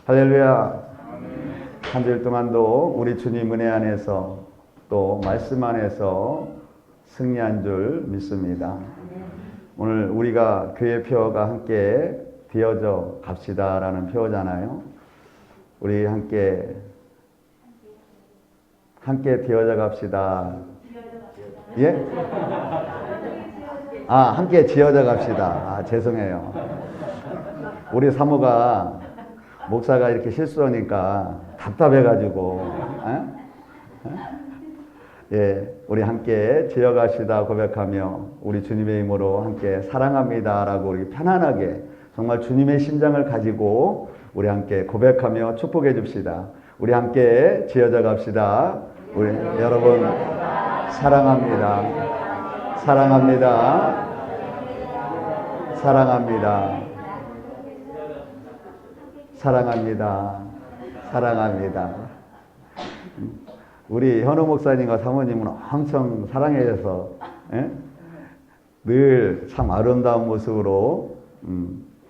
할렐루야. 한 주일 동안도 우리 주님 은혜 안에서 또 말씀 안에서 승리한 줄 믿습니다. 오늘 우리가 교회 표어가 함께 되어져 갑시다라는 표어잖아요. 우리 함께 되어져 갑시다. 예? 함께 지어져 갑시다. 죄송해요. 우리 사모가 목사가 이렇게 실수하니까 답답해가지고, 우리 함께 지어가시다 고백하며 우리 주님의 힘으로 함께 사랑합니다라고 우리 편안하게 정말 주님의 심장을 가지고 우리 함께 고백하며 축복해 줍시다. 우리 함께 지어져 갑시다. 우리 여러분 사랑합니다. 사랑합니다. 사랑합니다. 사랑합니다. 사랑합니다. 우리 현우 목사님과 사모님은 엄청 사랑해서 늘 참 아름다운 모습으로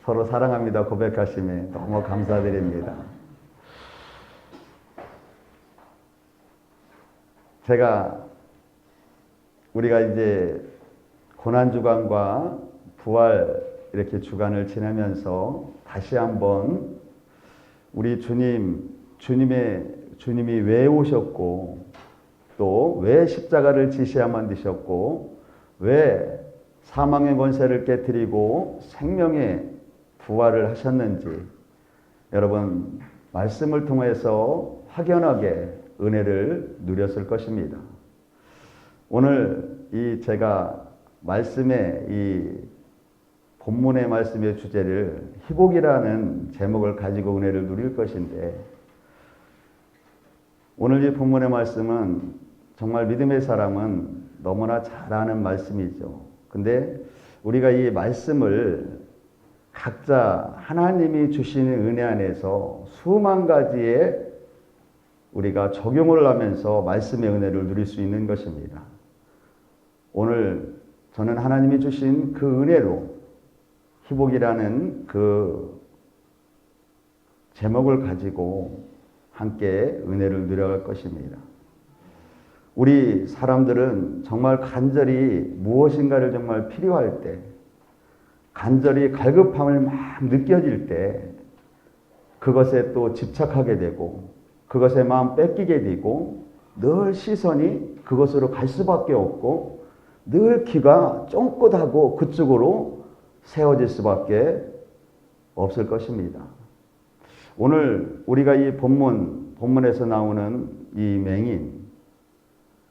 서로 사랑합니다 고백하심에 너무 감사드립니다. 우리가 이제 고난주간과 부활 이렇게 주간을 지내면서 다시 한번 우리 주님이 왜 오셨고 또 왜 십자가를 지셔야만 되셨고 왜 사망의 권세를 깨뜨리고 생명의 부활을 하셨는지 여러분 말씀을 통해서 확연하게 은혜를 누렸을 것입니다. 오늘 제가 본문의 말씀의 주제를 희복이라는 제목을 가지고 은혜를 누릴 것인데 오늘 이 본문의 말씀은 정말 믿음의 사람은 너무나 잘 아는 말씀이죠. 근데 우리가 이 말씀을 각자 하나님이 주시는 은혜 안에서 수만 가지의 우리가 적용을 하면서 말씀의 은혜를 누릴 수 있는 것입니다. 오늘 저는 하나님이 주신 그 은혜로 희복이라는 그 제목을 가지고 함께 은혜를 누려갈 것입니다. 우리 사람들은 정말 간절히 무엇인가를 정말 필요할 때, 간절히 갈급함을 막 느껴질 때 그것에 또 집착하게 되고 그것에 마음 뺏기게 되고 늘 시선이 그것으로 갈 수밖에 없고 늘 귀가 쫑긋하고 그쪽으로 세워질 수밖에 없을 것입니다. 오늘 우리가 이 본문에서 나오는 이 맹인,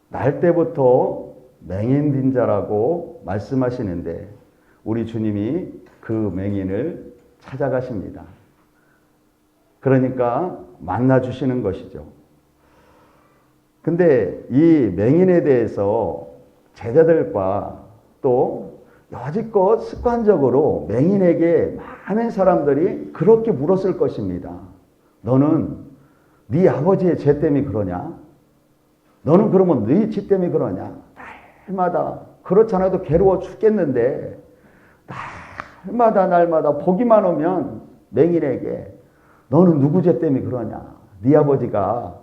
날 때부터 맹인된 자라고 말씀하시는데 우리 주님이 그 맹인을 찾아가십니다. 그러니까 만나주시는 것이죠. 근데 이 맹인에 대해서 제자들과 또 여지껏 습관적으로 맹인에게 많은 사람들이 그렇게 물었을 것입니다. 너는 네 아버지의 죄 때문에 그러냐? 너는 그러면 네 지 때문에 그러냐? 날마다 그렇지 않아도 괴로워 죽겠는데 날마다 보기만 오면 맹인에게 너는 누구 죄 때문에 그러냐? 네 아버지가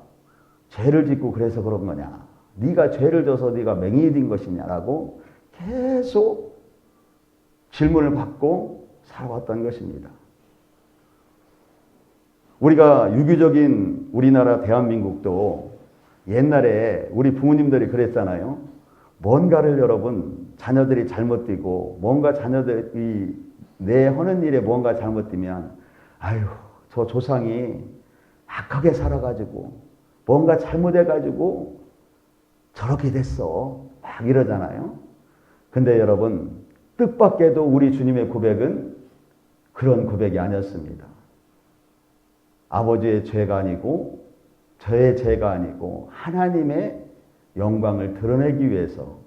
죄를 짓고 그래서 그런 거냐? 네가 죄를 져서 네가 맹인이 된 것이냐라고 계속 질문을 받고 살아왔던 것입니다. 우리가 유교적인 우리나라 대한민국도 옛날에 우리 부모님들이 그랬잖아요. 뭔가를 여러분 자녀들이 잘못되고 뭔가 자녀들이 내 하는 일에 뭔가 잘못되면 아유 저 조상이 악하게 살아가지고 뭔가 잘못해가지고 저렇게 됐어 막 이러잖아요. 근데 여러분 뜻밖에도 우리 주님의 고백은 그런 고백이 아니었습니다. 아버지의 죄가 아니고 저의 죄가 아니고 하나님의 영광을 드러내기 위해서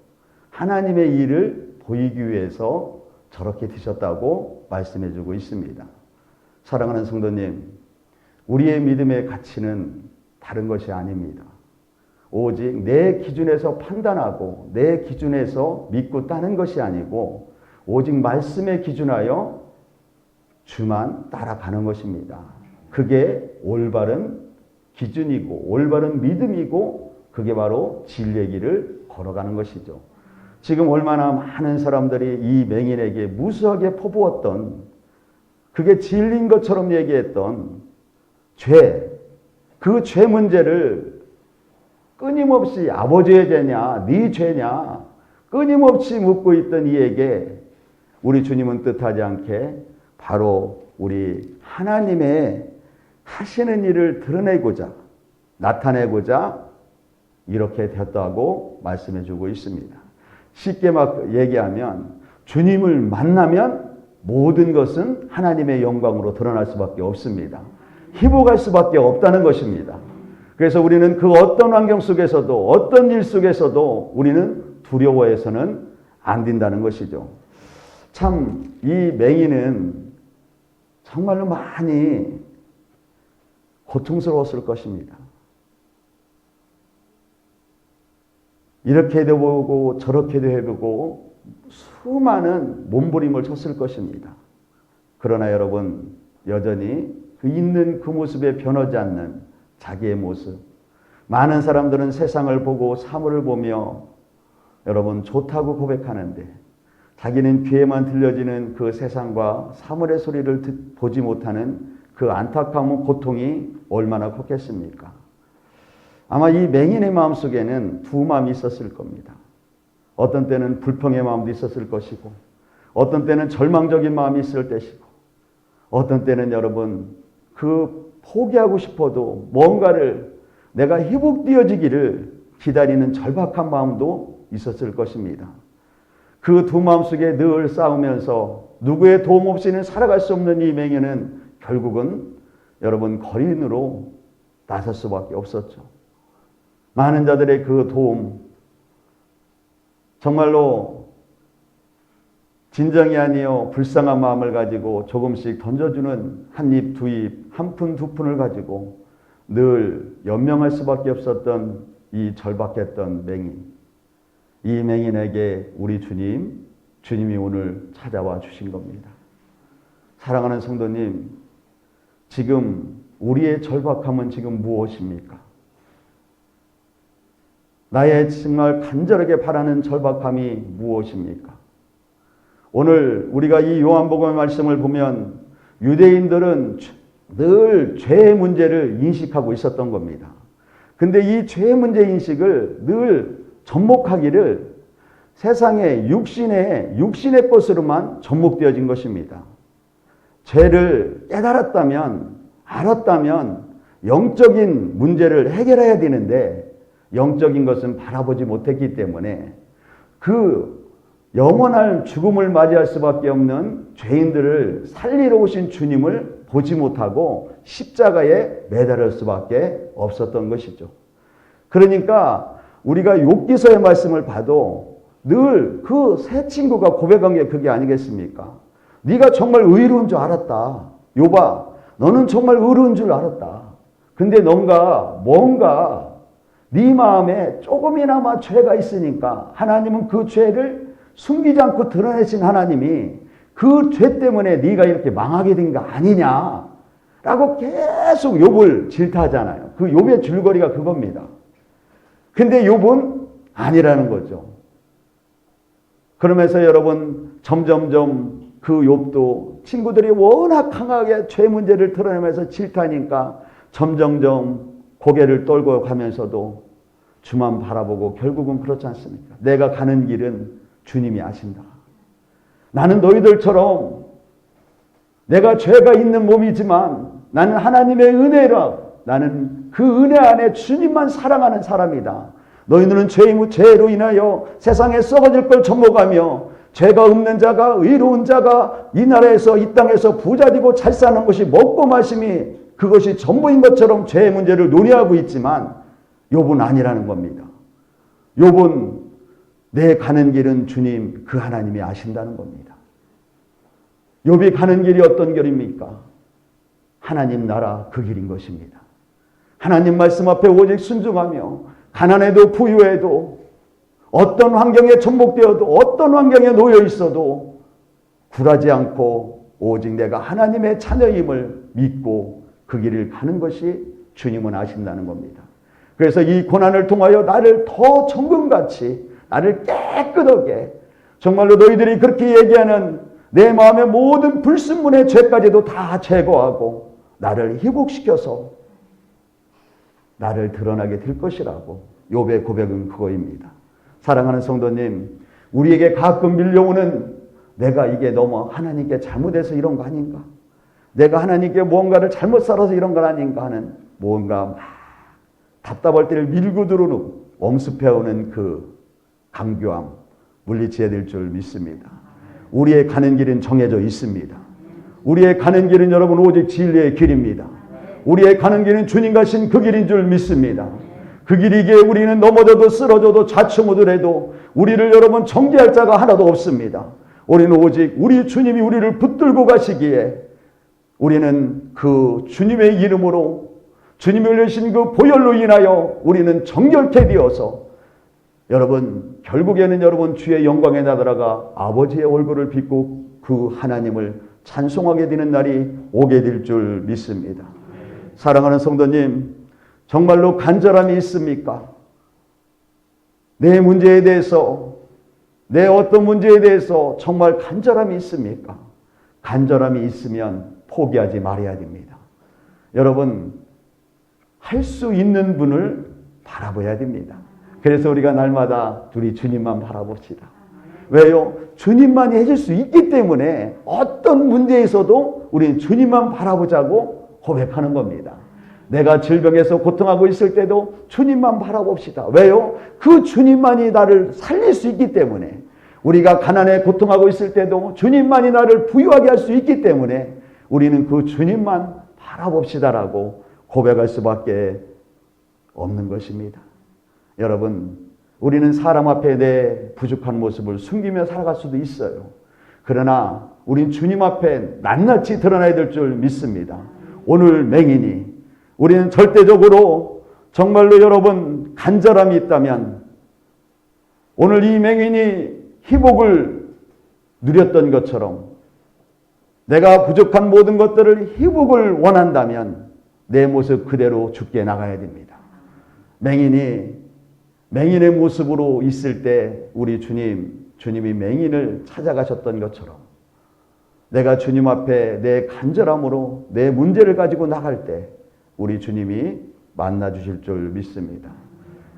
하나님의 일을 보이기 위해서 저렇게 되셨다고 말씀해 주고 있습니다. 사랑하는 성도님, 우리의 믿음의 가치는 다른 것이 아닙니다. 오직 내 기준에서 판단하고 내 기준에서 믿고 따는 것이 아니고 오직 말씀에 기준하여 주만 따라가는 것입니다. 그게 올바른 기준이고 올바른 믿음이고 그게 바로 진리의 길을 걸어가는 것이죠. 지금 얼마나 많은 사람들이 이 맹인에게 무수하게 퍼부었던 그게 진리인 것처럼 얘기했던 죄, 그 죄 문제를 끊임없이 아버지의 죄냐, 네 죄냐 끊임없이 묻고 있던 이에게 우리 주님은 뜻하지 않게 바로 우리 하나님의 하시는 일을 드러내고자 나타내고자 이렇게 되었다고 말씀해 주고 있습니다. 쉽게 막 얘기하면 주님을 만나면 모든 것은 하나님의 영광으로 드러날 수밖에 없습니다. 희복할 수밖에 없다는 것입니다. 그래서 우리는 그 어떤 환경 속에서도 어떤 일 속에서도 우리는 두려워해서는 안 된다는 것이죠. 참 이 맹인은 정말로 많이 고통스러웠을 것입니다. 이렇게도 해보고 저렇게도 해보고 수많은 몸부림을 쳤을 것입니다. 그러나 여러분 여전히 그 있는 그 모습에 변하지 않는 자기의 모습. 많은 사람들은 세상을 보고 사물을 보며 여러분 좋다고 고백하는데 자기는 귀에만 들려지는 그 세상과 사물의 소리를 보지 못하는 그 안타까운 고통이 얼마나 컸겠습니까? 아마 이 맹인의 마음속에는 두 마음이 있었을 겁니다. 어떤 때는 불평의 마음도 있었을 것이고 어떤 때는 절망적인 마음이 있을 것이고 어떤 때는 여러분 그 포기하고 싶어도 뭔가를 내가 회복되어지기를 기다리는 절박한 마음도 있었을 것입니다. 그 두 마음 속에 늘 싸우면서 누구의 도움 없이는 살아갈 수 없는 이 맹인은 결국은 여러분 거린으로 나설 수밖에 없었죠. 많은 자들의 그 도움 정말로 진정이 아니요 불쌍한 마음을 가지고 조금씩 던져주는 한 입, 두 입, 한 푼, 두 푼을 가지고 늘 연명할 수밖에 없었던 이 절박했던 맹인. 이 맹인에게 우리 주님이 오늘 찾아와 주신 겁니다. 사랑하는 성도님, 지금 우리의 절박함은 지금 무엇입니까? 나의 정말 간절하게 바라는 절박함이 무엇입니까? 오늘 우리가 이 요한복음의 말씀을 보면 유대인들은 늘 죄의 문제를 인식하고 있었던 겁니다. 근데 이 죄의 문제 인식을 늘 접목하기를 세상의 육신의 것으로만 접목되어진 것입니다. 죄를 깨달았다면, 알았다면 영적인 문제를 해결해야 되는데 영적인 것은 바라보지 못했기 때문에 그 영원한 죽음을 맞이할 수밖에 없는 죄인들을 살리러 오신 주님을 보지 못하고 십자가에 매달릴 수밖에 없었던 것이죠. 그러니까 우리가 욥기서의 말씀을 봐도 늘 그 세 친구가 고백한 게 그게 아니겠습니까? 네가 정말 의로운 줄 알았다. 욥아, 너는 정말 의로운 줄 알았다. 근데 뭔가 네 마음에 조금이나마 죄가 있으니까 하나님은 그 죄를 숨기지 않고 드러내신 하나님이 그 죄 때문에 네가 이렇게 망하게 된 거 아니냐라고 계속 욥을 질타하잖아요. 그 욥의 줄거리가 그겁니다. 근데 욥은 아니라는 거죠. 그러면서 여러분 점점점 그 욥도 친구들이 워낙 강하게 죄 문제를 드러내면서 질타하니까 점점점 고개를 떨고 가면서도 주만 바라보고 결국은 그렇지 않습니까? 내가 가는 길은 주님이 아신다. 나는 너희들처럼 내가 죄가 있는 몸이지만 나는 하나님의 은혜라. 나는 그 은혜 안에 주님만 사랑하는 사람이다. 너희들은 죄로 인하여 세상에 썩어질 걸 접목하며 죄가 없는 자가 의로운 자가 이 나라에서 이 땅에서 부자되고 잘 사는 것이 먹고 마심이 그것이 전부인 것처럼 죄의 문제를 논의하고 있지만 욥은 아니라는 겁니다. 욥은 내 가는 길은 주님 그 하나님이 아신다는 겁니다. 욥이 가는 길이 어떤 길입니까? 하나님 나라 그 길인 것입니다. 하나님 말씀 앞에 오직 순종하며 가난해도 부유해도 어떤 환경에 전복되어도 어떤 환경에 놓여 있어도 굴하지 않고 오직 내가 하나님의 자녀임을 믿고 그 길을 가는 것이 주님은 아신다는 겁니다. 그래서 이 고난을 통하여 나를 더 정금같이 나를 깨끗하게 정말로 너희들이 그렇게 얘기하는 내 마음의 모든 불순물의 죄까지도 다 제거하고 나를 회복시켜서 나를 드러나게 될 것이라고 욥의 고백은 그거입니다. 사랑하는 성도님, 우리에게 가끔 밀려오는 내가 이게 너무 하나님께 잘못해서 이런 거 아닌가? 내가 하나님께 무언가를 잘못 살아서 이런 건 아닌가 하는 무언가 막 답답할 때를 밀고 들어오는 엄습해오는 그 강교함 물리쳐야 될 줄 믿습니다. 우리의 가는 길은 정해져 있습니다. 우리의 가는 길은 여러분 오직 진리의 길입니다. 우리의 가는 길은 주님 가신 그 길인 줄 믿습니다. 그 길이기에 우리는 넘어져도 쓰러져도 좌충우돌해도 우리를 여러분 정죄할 자가 하나도 없습니다. 우리는 오직 우리 주님이 우리를 붙들고 가시기에 우리는 그 주님의 이름으로 주님이 흘리신 그 보혈로 인하여 우리는 정결케 되어서 여러분 결국에는 여러분 주의 영광에 나들어가 아버지의 얼굴을 빚고 그 하나님을 찬송하게 되는 날이 오게 될 줄 믿습니다. 사랑하는 성도님, 정말로 간절함이 있습니까? 내 문제에 대해서, 내 어떤 문제에 대해서 정말 간절함이 있습니까? 간절함이 있으면 포기하지 말아야 됩니다. 여러분, 할 수 있는 분을 바라봐야 됩니다. 그래서 우리가 날마다 우리 주님만 바라봅시다. 왜요? 주님만이 해줄 수 있기 때문에 어떤 문제에서도 우리는 주님만 바라보자고 고백하는 겁니다. 내가 질병에서 고통하고 있을 때도 주님만 바라봅시다. 왜요? 그 주님만이 나를 살릴 수 있기 때문에, 우리가 가난에 고통하고 있을 때도 주님만이 나를 부유하게 할 수 있기 때문에 우리는 그 주님만 바라봅시다라고 고백할 수밖에 없는 것입니다. 여러분, 우리는 사람 앞에 내 부족한 모습을 숨기며 살아갈 수도 있어요. 그러나 우린 주님 앞에 낱낱이 드러나야 될 줄 믿습니다. 오늘 맹인이 우리는 절대적으로 정말로 여러분 간절함이 있다면 오늘 이 맹인이 회복을 누렸던 것처럼 내가 부족한 모든 것들을 회복을 원한다면 내 모습 그대로 죽게 나가야 됩니다. 맹인의 모습으로 있을 때 우리 주님이 맹인을 찾아가셨던 것처럼 내가 주님 앞에 내 간절함으로 내 문제를 가지고 나갈 때 우리 주님이 만나 주실 줄 믿습니다.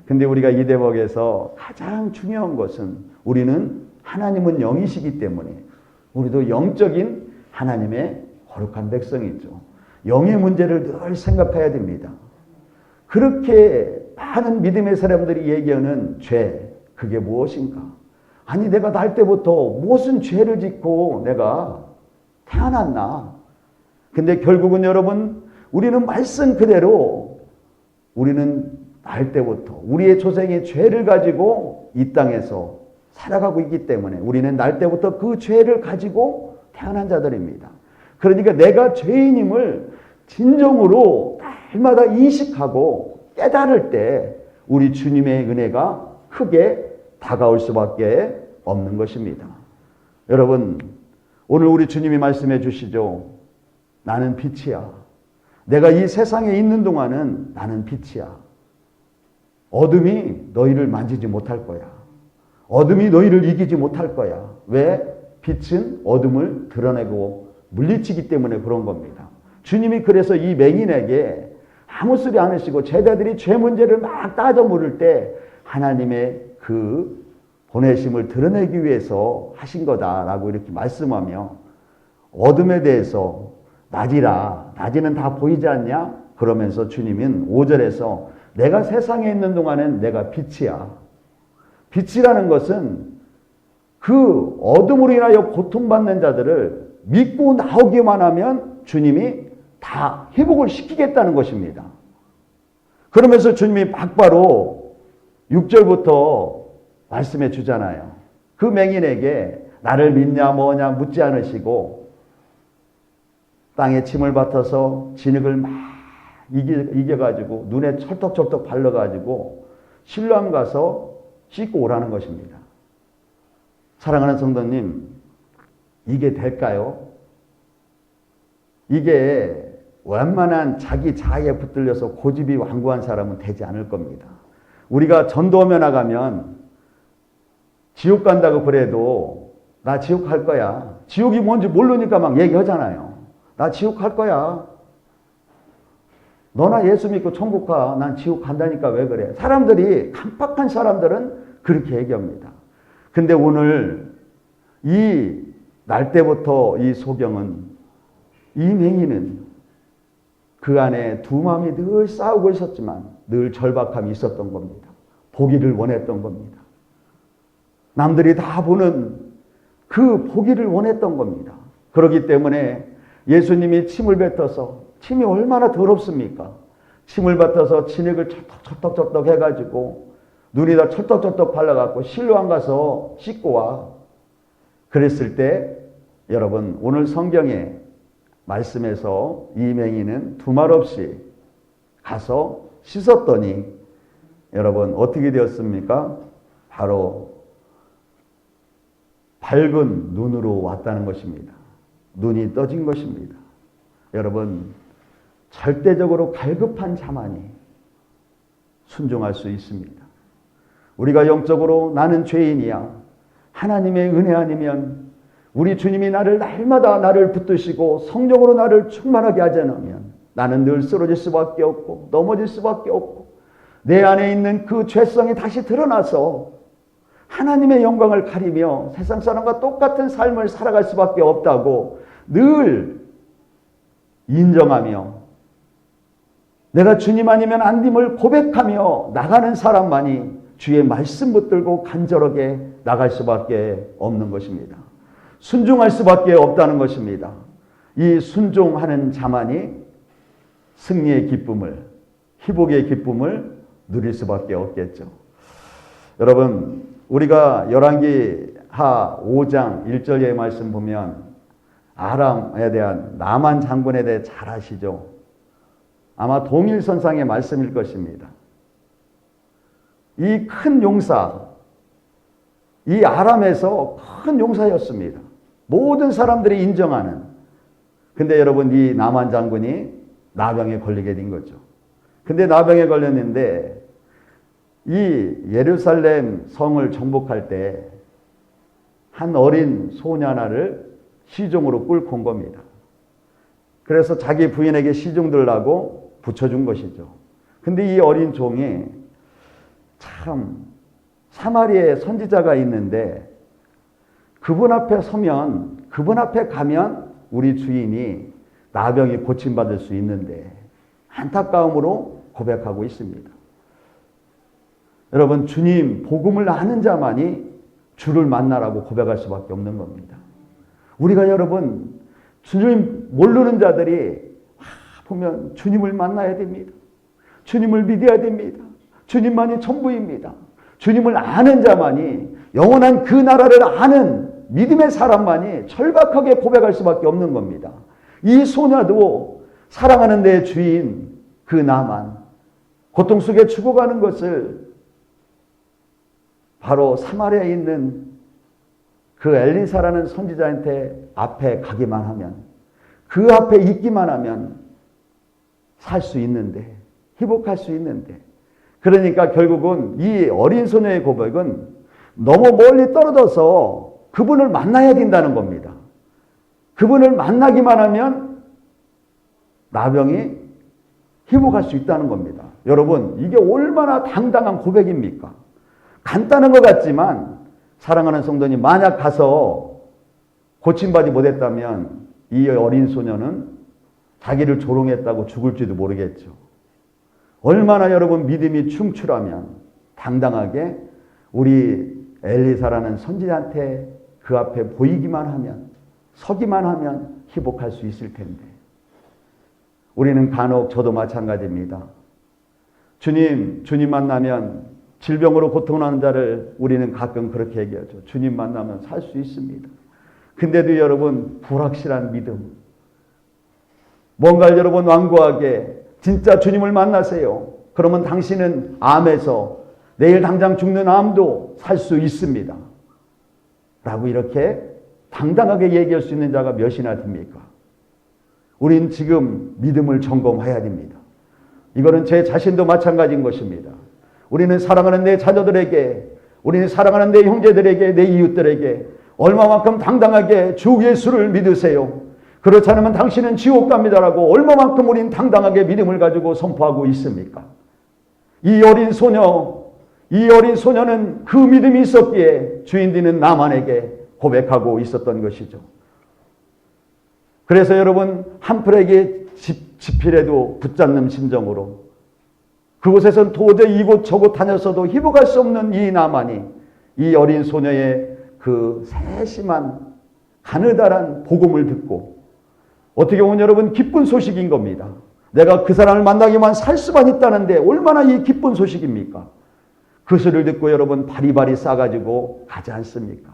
근데 우리가 이 대목에서 가장 중요한 것은 우리는 하나님은 영이시기 때문에 우리도 영적인 하나님의 거룩한 백성이죠. 영의 문제를 늘 생각해야 됩니다. 그렇게 많은 믿음의 사람들이 얘기하는 죄, 그게 무엇인가? 아니, 내가 날 때부터 무슨 죄를 짓고 내가 태어났나? 근데 결국은 여러분, 우리는 말씀 그대로 우리는 날 때부터 우리의 조상의 죄를 가지고 이 땅에서 살아가고 있기 때문에 우리는 날 때부터 그 죄를 가지고 태어난 자들입니다. 그러니까 내가 죄인임을 진정으로 날마다 인식하고 깨달을 때 우리 주님의 은혜가 크게 다가올 수밖에 없는 것입니다. 여러분, 오늘 우리 주님이 말씀해 주시죠. 나는 빛이야. 내가 이 세상에 있는 동안은 나는 빛이야. 어둠이 너희를 만지지 못할 거야. 어둠이 너희를 이기지 못할 거야. 왜? 빛은 어둠을 드러내고 물리치기 때문에 그런 겁니다. 주님이 그래서 이 맹인에게 아무 소리 안 하시고 제자들이 죄 문제를 막 따져 물을 때 하나님의 그 보내심을 드러내기 위해서 하신 거다라고 이렇게 말씀하며 어둠에 대해서 낮이라, 낮이는 다 보이지 않냐? 그러면서 주님은 5절에서 내가 세상에 있는 동안은 내가 빛이야. 빛이라는 것은 그 어둠으로 인하여 고통받는 자들을 믿고 나오기만 하면 주님이 다 회복을 시키겠다는 것입니다. 그러면서 주님이 막바로 6절부터 말씀해 주잖아요. 그 맹인에게 나를 믿냐 뭐냐 묻지 않으시고 땅에 침을 뱉어서 진흙을 막 이겨가지고 눈에 철떡철떡 발라가지고 실로암 가서 씻고 오라는 것입니다. 사랑하는 성도님, 이게 될까요? 이게 웬만한 자기 자아에 붙들려서 고집이 완고한 사람은 되지 않을 겁니다. 우리가 전도하며 나가면 지옥 간다고 그래도 나 지옥 갈 거야. 지옥이 뭔지 모르니까 막 얘기하잖아요. 나 지옥 갈 거야. 너나 예수 믿고 천국 가. 난 지옥 간다니까 왜 그래. 사람들이, 깜빡한 사람들은 그렇게 얘기합니다. 근데 오늘 이 날 때부터 이 소경은, 이 맹인은 그 안에 두 마음이 늘 싸우고 있었지만 늘 절박함이 있었던 겁니다. 보기를 원했던 겁니다. 남들이 다 보는 그 보기를 원했던 겁니다. 그렇기 때문에 예수님이 침을 뱉어서, 침이 얼마나 더럽습니까? 침을 뱉어서 진액을 척덕척덕 해가지고 눈이 다 척덕척덕 발라갖고 실로암 가서 씻고 와. 그랬을 때 여러분, 오늘 성경에 말씀에서 이 맹인은 두말 없이 가서 씻었더니 여러분 어떻게 되었습니까? 바로 밝은 눈으로 왔다는 것입니다. 눈이 떠진 것입니다. 여러분, 절대적으로 갈급한 자만이 순종할 수 있습니다. 우리가 영적으로 나는 죄인이야, 하나님의 은혜 아니면, 우리 주님이 나를 날마다 나를 붙드시고 성령으로 나를 충만하게 하지 않으면 나는 늘 쓰러질 수밖에 없고 넘어질 수밖에 없고 내 안에 있는 그 죄성이 다시 드러나서 하나님의 영광을 가리며 세상 사람과 똑같은 삶을 살아갈 수밖에 없다고 늘 인정하며 내가 주님 아니면 안 됨을 고백하며 나가는 사람만이 주의 말씀 붙들고 간절하게 나갈 수밖에 없는 것입니다. 순종할 수밖에 없다는 것입니다. 이 순종하는 자만이 승리의 기쁨을, 희복의 기쁨을 누릴 수밖에 없겠죠. 여러분, 우리가 열왕기하 5장 1절의 말씀 보면 아람에 대한 나만 장군에 대해 잘 아시죠? 아마 동일선상의 말씀일 것입니다. 이 큰 용사, 이 아람에서 큰 용사였습니다. 모든 사람들이 인정하는. 근데 여러분, 이 나만 장군이 나병에 걸리게 된 거죠. 근데 나병에 걸렸는데 이 예루살렘 성을 정복할 때 한 어린 소녀 하나를 시종으로 끌고 온 겁니다. 그래서 자기 부인에게 시종 들라고 붙여준 것이죠. 근데 이 어린 종이 참, 사마리아에 선지자가 있는데 그분 앞에 서면, 그분 앞에 가면 우리 주인이 나병이 고침받을 수 있는데 안타까움으로 고백하고 있습니다. 여러분, 주님 복음을 아는 자만이 주를 만나라고 고백할 수밖에 없는 겁니다. 우리가 여러분, 주님 모르는 자들이 보면 주님을 만나야 됩니다. 주님을 믿어야 됩니다. 주님만이 전부입니다. 주님을 아는 자만이, 영원한 그 나라를 아는 믿음의 사람만이 절박하게 고백할 수밖에 없는 겁니다. 이 소녀도 사랑하는 내 주인 그 나만 고통 속에 죽어가는 것을 바로 사마리아에 있는 그 엘리사라는 선지자한테 앞에 가기만 하면, 그 앞에 있기만 하면 살 수 있는데, 회복할 수 있는데, 그러니까 결국은 이 어린 소녀의 고백은 너무 멀리 떨어져서 그분을 만나야 된다는 겁니다. 그분을 만나기만 하면 나병이 회복할 수 있다는 겁니다. 여러분, 이게 얼마나 당당한 고백입니까? 간단한 것 같지만 사랑하는 성도님, 만약 가서 고침받지 못했다면 이 어린 소녀는 자기를 조롱했다고 죽을지도 모르겠죠. 얼마나 여러분 믿음이 충출하면 당당하게 우리 엘리사라는 선지자한테 그 앞에 보이기만 하면, 서기만 하면 회복할 수 있을 텐데. 우리는 간혹, 저도 마찬가지입니다. 주님 만나면, 질병으로 고통하는 자를 우리는 가끔 그렇게 얘기하죠. 주님 만나면 살 수 있습니다. 근데도 여러분, 불확실한 믿음, 뭔가를 여러분 완고하게 진짜 주님을 만나세요. 그러면 당신은 암에서 내일 당장 죽는 암도 살 수 있습니다. 라고 이렇게 당당하게 얘기할 수 있는 자가 몇이나 됩니까? 우린 지금 믿음을 점검해야 됩니다. 이거는 제 자신도 마찬가지인 것입니다. 우리는 사랑하는 내 자녀들에게, 우리는 사랑하는 내 형제들에게, 내 이웃들에게 얼마만큼 당당하게 주 예수를 믿으세요. 그렇지 않으면 당신은 지옥 갑니다라고 얼마만큼 우린 당당하게 믿음을 가지고 선포하고 있습니까? 이 어린 소녀는 그 믿음이 있었기에 주인되는 나만에게 고백하고 있었던 것이죠. 그래서 여러분, 한 풀에게 지필해도 붙잡는 심정으로 그곳에선 도저히 이곳저곳 다녔어도 희복할 수 없는 이 나만이 이 어린 소녀의 그 세심한 가느다란 복음을 듣고, 어떻게 보면 여러분 기쁜 소식인 겁니다. 내가 그 사람을 만나기만 살 수만 있다는데 얼마나 이 기쁜 소식입니까? 그 소리를 듣고 여러분 바리바리 싸가지고 가지 않습니까?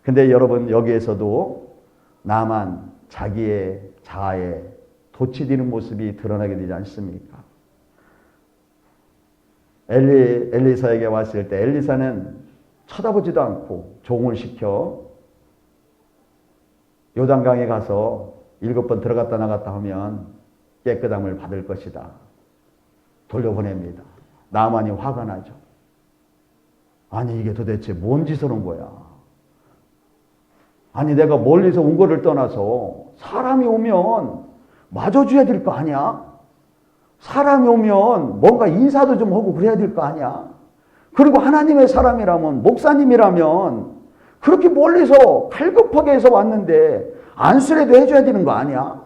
근데 여러분 여기에서도 나만 자기의 자아에 도취되는 모습이 드러나게 되지 않습니까? 엘리사에게 왔을 때 엘리사는 쳐다보지도 않고 종을 시켜 요단강에 가서 7번 들어갔다 나갔다 하면 깨끗함을 받을 것이다. 돌려보냅니다. 나만이 화가 나죠. 아니 이게 도대체 뭔 짓을 한 거야. 아니 내가 멀리서 온 거를 떠나서 사람이 오면 맞아줘야 될 거 아니야? 사람이 오면 뭔가 인사도 좀 하고 그래야 될 거 아니야? 그리고 하나님의 사람이라면, 목사님이라면 그렇게 멀리서 갈급하게 해서 왔는데 안수라도 해줘야 되는 거 아니야?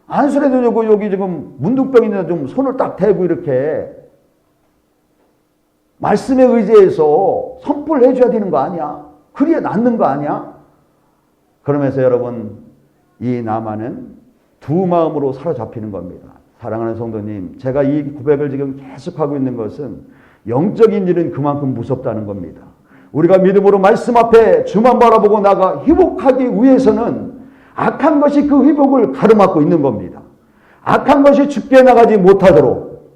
안수라도 주고 여기 지금 문둥병인데 좀 손을 딱 대고 이렇게 말씀에 의지해서 선포를 해줘야 되는 거 아니야? 그래야 낫는 거 아니야? 그러면서 여러분 이 나만은 두 마음으로 사로잡히는 겁니다. 사랑하는 성도님, 제가 이 고백을 지금 계속하고 있는 것은 영적인 일은 그만큼 무섭다는 겁니다. 우리가 믿음으로 말씀 앞에 주만 바라보고 나가 회복하기 위해서는 악한 것이 그 회복을 가로막고 있는 겁니다. 악한 것이 죽게 나가지 못하도록,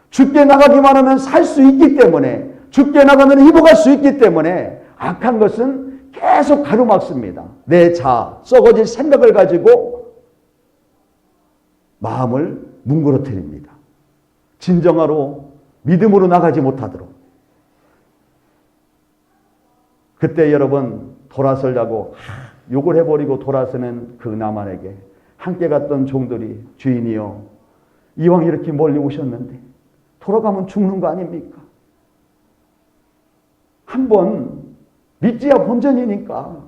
죽게 나가기만 하면 살 수 있기 때문에, 죽게 나가면 회복할 수 있기 때문에 악한 것은 계속 가로막습니다. 내 자아, 썩어질 생각을 가지고 마음을 뭉그러뜨립니다. 진정으로 믿음으로 나가지 못하도록. 그때 여러분 돌아서려고 욕을 해버리고 돌아서는 그 나만에게 함께 갔던 종들이 주인이여 이왕 이렇게 멀리 오셨는데 돌아가면 죽는 거 아닙니까? 한번 믿지야 본전이니까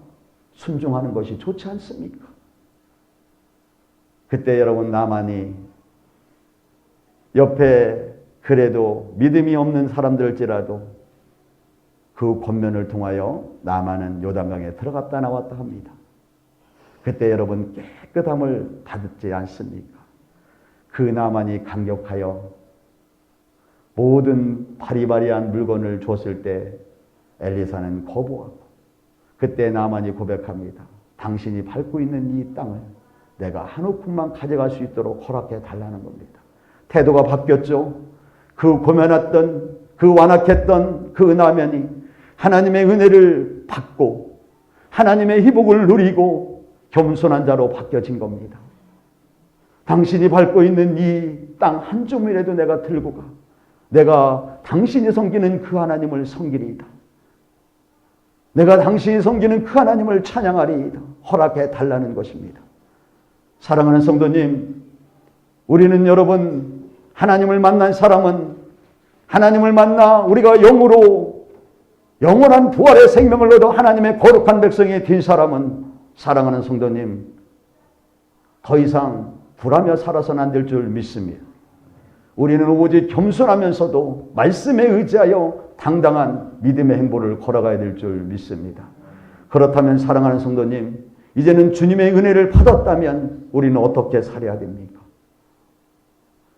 순종하는 것이 좋지 않습니까? 그때 여러분 나만이 옆에 그래도 믿음이 없는 사람들일지라도 그 권면을 통하여 나만은 요단강에 들어갔다 나왔다 합니다. 그때 여러분 깨끗함을 받지 않습니까? 그 나만이 감격하여 모든 바리바리한 물건을 줬을 때 엘리사는 거부하고, 그때 나만이 고백합니다. 당신이 밟고 있는 이 땅을 내가 한 우푼만 가져갈 수 있도록 허락해 달라는 겁니다. 태도가 바뀌었죠. 그 고면했던, 그 완악했던 그 나면이 하나님의 은혜를 받고 하나님의 희복을 누리고 겸손한 자로 바뀌어진 겁니다. 당신이 밟고 있는 이 땅 한 주물이라도 내가 들고 가. 내가 당신이 섬기는 그 하나님을 섬기리이다. 내가 당신이 섬기는 그 하나님을 찬양하리이다. 허락해 달라는 것입니다. 사랑하는 성도님, 우리는 여러분 하나님을 만난 사람은, 하나님을 만나 우리가 영으로 영원한 부활의 생명을 얻어 하나님의 거룩한 백성이 된 사람은, 사랑하는 성도님, 더 이상 불하며 살아서는 안 될 줄 믿습니다. 우리는 오직 겸손하면서도 말씀에 의지하여 당당한 믿음의 행보를 걸어가야 될 줄 믿습니다. 그렇다면 사랑하는 성도님, 이제는 주님의 은혜를 받았다면 우리는 어떻게 살아야 됩니까?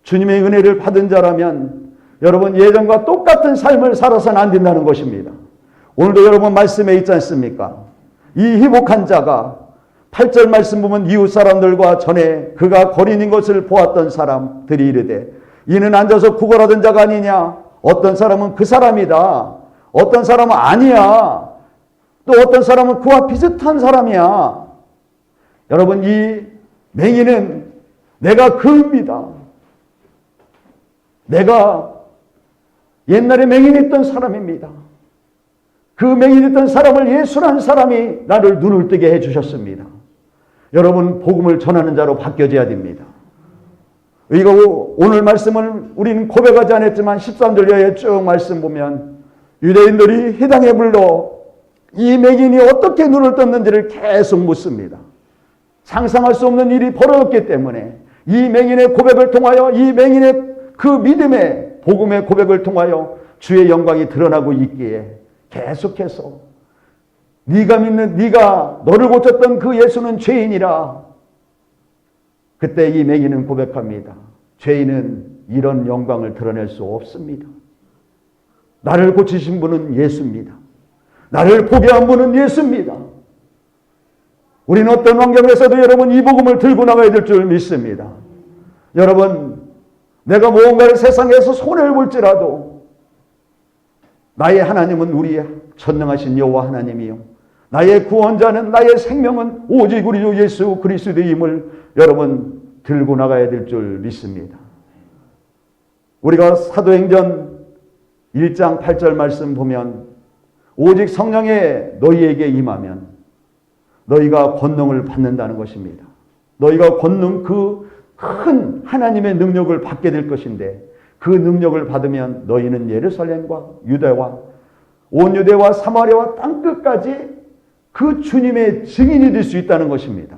주님의 은혜를 받은 자라면 여러분 예전과 똑같은 삶을 살아서는 안 된다는 것입니다. 오늘도 여러분 말씀에 있지 않습니까? 이 희복한 자가 8절 말씀 보면 이웃 사람들과 전에 그가 거린인 것을 보았던 사람들이 이르되 이는 앉아서 구걸하던 자가 아니냐? 어떤 사람은 그 사람이다. 어떤 사람은 아니야. 또 어떤 사람은 그와 비슷한 사람이야. 여러분 이 맹인은 내가 그입니다. 내가 옛날에 맹인했던 사람입니다. 그 맹인했던 사람을 예수라는 사람이 나를 눈을 뜨게 해주셨습니다. 여러분, 복음을 전하는 자로 바뀌어져야 됩니다. 이거 오늘 말씀을 우리는 고백하지 않았지만 13절에 쭉 말씀 보면 유대인들이 회당에 불러 이 맹인이 어떻게 눈을 떴는지를 계속 묻습니다. 상상할 수 없는 일이 벌어졌기 때문에 이 맹인의 고백을 통하여, 이 맹인의 그 믿음의 복음의 고백을 통하여 주의 영광이 드러나고 있기에 계속해서 네가 믿는, 네가 너를 고쳤던 그 예수는 죄인이라. 그때 이 맹인은 고백합니다. 죄인은 이런 영광을 드러낼 수 없습니다. 나를 고치신 분은 예수입니다. 나를 보게 한 분은 예수입니다. 우리는 어떤 환경에서도 여러분 이 복음을 들고 나가야 될 줄 믿습니다. 여러분, 내가 무언가를 세상에서 손해를 볼지라도 나의 하나님은 우리 전능하신 여호와 하나님이요, 나의 구원자는, 나의 생명은 오직 우리 주 예수 그리스도임을 여러분 들고 나가야 될 줄 믿습니다. 우리가 사도행전 1장 8절 말씀 보면 오직 성령에 너희에게 임하면 너희가 권능을 받는다는 것입니다. 너희가 권능, 그 큰 하나님의 능력을 받게 될 것인데, 그 능력을 받으면 너희는 예루살렘과 유대와 온 유대와 사마리아와 땅끝까지 그 주님의 증인이 될 수 있다는 것입니다.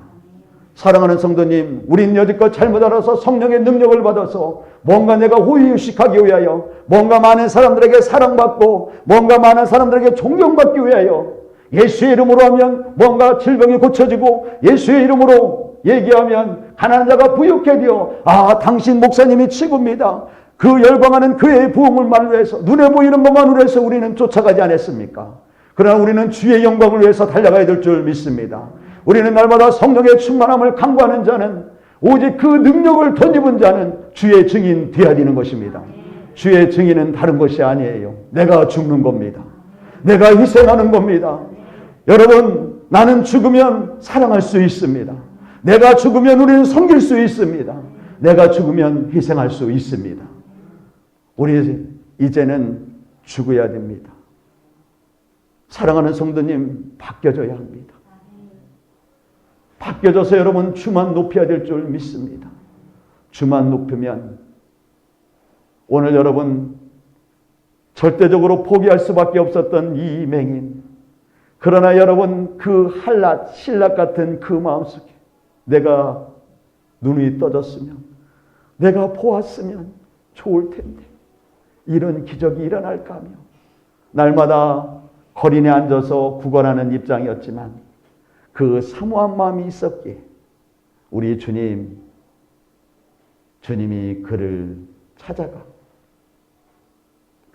사랑하는 성도님, 우린 여지껏 잘못 알아서 성령의 능력을 받아서 뭔가 내가 호의유식하기 위하여, 뭔가 많은 사람들에게 사랑받고, 뭔가 많은 사람들에게 존경받기 위하여, 예수의 이름으로 하면 뭔가 질병이 고쳐지고, 예수의 이름으로 얘기하면 가난한 자가 부유케 되어, 아, 당신 목사님이 최고입니다. 그 열광하는 교회의 부흥을 만류해서, 눈에 보이는 것만으로 해서 우리는 쫓아가지 않았습니까? 그러나 우리는 주의 영광을 위해서 달려가야 될 줄 믿습니다. 우리는 날마다 성령의 충만함을 강구하는 자는, 오직 그 능력을 덧입은 자는 주의 증인 되어야 되는 것입니다. 주의 증인은 다른 것이 아니에요. 내가 죽는 겁니다. 내가 희생하는 겁니다. 여러분, 나는 죽으면 사랑할 수 있습니다. 내가 죽으면 우리는 섬길 수 있습니다. 내가 죽으면 희생할 수 있습니다. 우리 이제는 죽어야 됩니다. 사랑하는 성도님, 바뀌어져야 합니다. 바뀌어져서 여러분 주만 높여야 될 줄 믿습니다. 주만 높이면 오늘 여러분 절대적으로 포기할 수밖에 없었던 이 맹인, 그러나 여러분 그 한낱 신락 같은 그 마음속에 내가 눈이 떠졌으면, 내가 보았으면 좋을 텐데 이런 기적이 일어날까 하며 날마다 거린에 앉아서 구걸하는 입장이었지만 그 사모한 마음이 있었기에 우리 주님이 그를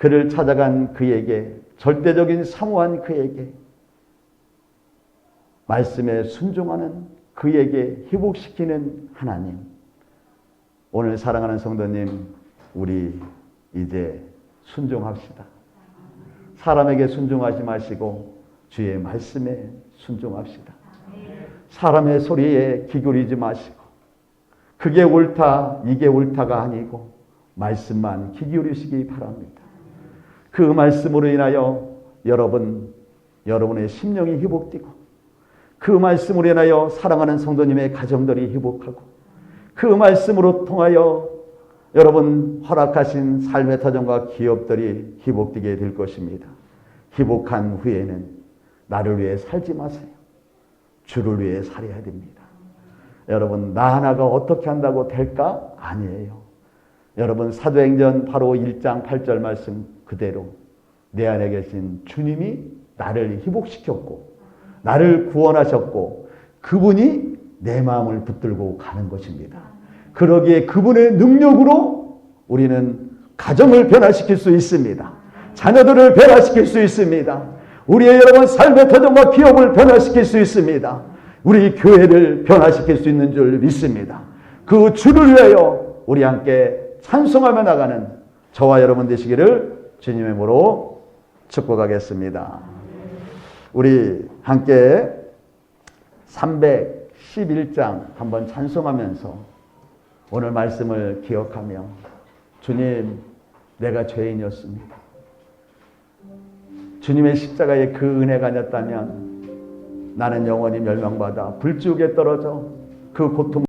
찾아간 그에게, 절대적인 사모한 그에게, 말씀에 순종하는 그에게 회복시키는 하나님. 오늘 사랑하는 성도님, 우리 이제 순종합시다. 사람에게 순종하지 마시고 주의 말씀에 순종합시다. 사람의 소리에 기울이지 마시고, 그게 옳다, 이게 옳다가 아니고 말씀만 기울이시기 바랍니다. 그 말씀으로 인하여 여러분의 심령이 회복되고, 그 말씀으로 인하여 사랑하는 성도님의 가정들이 회복하고, 그 말씀으로 통하여 여러분 허락하신 삶의 터전과 기업들이 회복되게 될 것입니다. 회복한 후에는 나를 위해 살지 마세요. 주를 위해 살아야 됩니다. 여러분, 나 하나가 어떻게 한다고 될까? 아니에요. 여러분, 사도행전 바로 1장 8절 말씀 그대로 내 안에 계신 주님이 나를 회복시켰고 나를 구원하셨고 그분이 내 마음을 붙들고 가는 것입니다. 그러기에 그분의 능력으로 우리는 가정을 변화시킬 수 있습니다. 자녀들을 변화시킬 수 있습니다. 우리의 여러분 삶의 터전과 기업을 변화시킬 수 있습니다. 우리 교회를 변화시킬 수 있는 줄 믿습니다. 그 주를 위하여 우리 함께 찬송하며 나가는 저와 여러분 되시기를 주님의 이름으로 축복하겠습니다. 우리 함께 311장 한번 찬송하면서 오늘 말씀을 기억하며 주님, 내가 죄인이었습니다. 주님의 십자가에 그 은혜가 아니었다면 나는 영원히 멸망받아 불지옥에 떨어져 그 고통